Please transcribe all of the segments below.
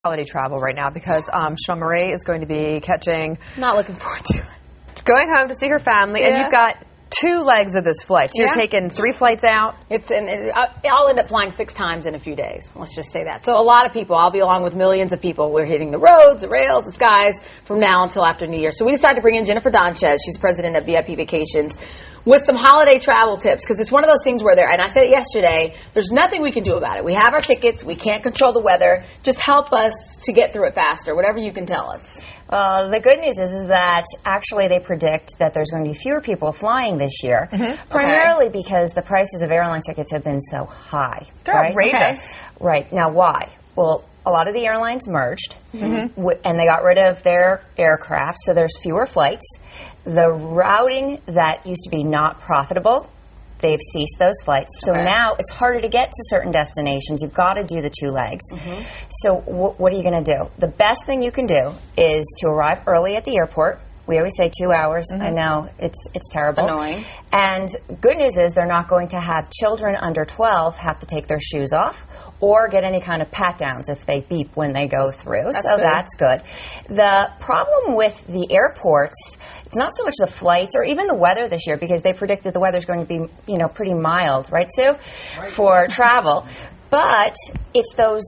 holiday travel right now because Sean Marie is going to be catching. Not looking forward to it. Going home to see her family, and you've got 2 legs of this flight. So you're taking 3 flights out. I'll end up flying 6 times in a few days. Let's just say that. So a lot of people. I'll be along with millions of people. We're hitting the roads, the rails, the skies from now until after New Year. So we decided to bring in Jennifer Donchez. She's president of VIP Vacations, with some holiday travel tips, because it's one of those things where and I said it yesterday, there's nothing we can do about it. We have our tickets. We can't control the weather. Just help us to get through it faster, whatever you can tell us. The good news is that actually they predict that there's going to be fewer people flying this year, primarily because the prices of airline tickets have been so high. They're outrageous. Right. Now, why? Well, a lot of the airlines merged, and they got rid of their aircraft, so there's fewer flights. The routing that used to be not profitable, they've ceased those flights. So now it's harder to get to certain destinations. You've got to do the 2 legs. So what are you going to do? The best thing you can do is to arrive early at the airport. We always say 2 hours. I know, it's terrible. Annoying. And good news is they're not going to have children under 12 have to take their shoes off or get any kind of pat-downs if they beep when they go through. That's good. The problem with the airports, it's not so much the flights or even the weather this year, because they predict that the weather's going to be, pretty mild, right, Sue, for travel. But it's those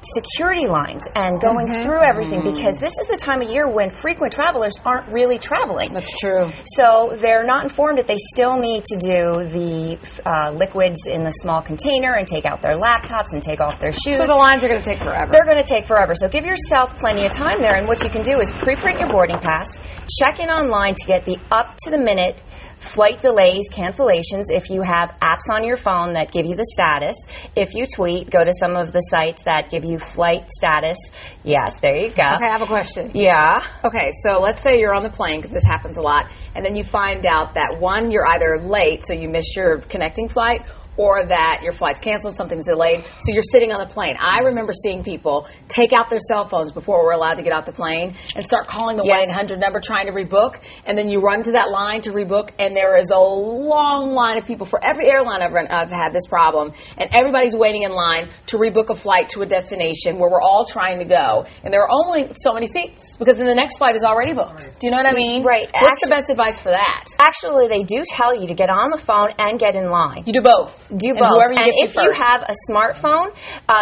security lines and going through everything, because this is the time of year when frequent travelers aren't really traveling. That's true. So they're not informed that they still need to do the liquids in the small container and take out their laptops and take off their shoes. So the lines are going to take forever. They're going to take forever. So give yourself plenty of time there. And what you can do is pre-print your boarding pass, check in online to get the up-to-the-minute flight delays, cancellations, if you have apps on your phone that give you the status. If you tweet, go to some of the sites that give you flight status. Yes, there you go. Okay, I have a question. Yeah. Okay, so let's say you're on the plane, because this happens a lot, and then you find out that, one, you're either late, so you missed your connecting flight, or that your flight's canceled, something's delayed, so you're sitting on the plane. I remember seeing people take out their cell phones before we're allowed to get off the plane and start calling the 1-800 number trying to rebook, and then you run to that line to rebook, and there is a long line of people. For every airline I've had this problem, and everybody's waiting in line to rebook a flight to a destination where we're all trying to go, and there are only so many seats, because then the next flight is already booked. Do you know what I mean? Right. What's the best advice for that? Actually, they do tell you to get on the phone and get in line. You do both. Do both. And if you have a smartphone,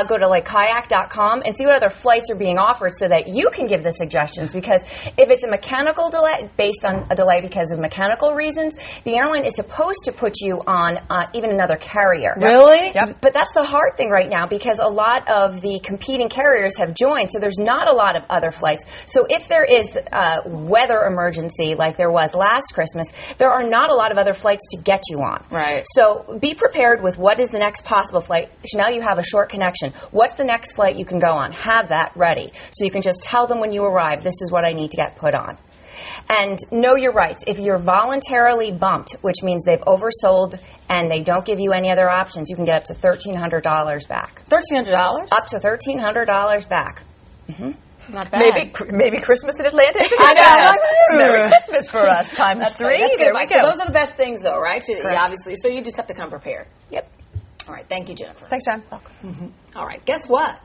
go to kayak.com and see what other flights are being offered so that you can give the suggestions. Because if it's a mechanical delay, based on a delay because of mechanical reasons, the airline is supposed to put you on even another carrier. Really? Yep. But that's the hard thing right now, because a lot of the competing carriers have joined, so there's not a lot of other flights. So if there is a weather emergency like there was last Christmas, there are not a lot of other flights to get you on. Right. So be prepared with what is the next possible flight. Now you have a short connection. What's the next flight you can go on? Have that ready. So you can just tell them when you arrive, this is what I need to get put on. And know your rights. If you're voluntarily bumped, which means they've oversold and they don't give you any other options, you can get up to $1,300 back. $1,300? Up to $1,300 back. Not bad. Maybe Christmas in Atlanta is a I good time. Merry Christmas for us, times 3. That's there we go. So those are the best things, though, right? Correct. Obviously. So you just have to come prepared. Yep. All right. Thank you, Jennifer. Thanks, John. All right. Guess what?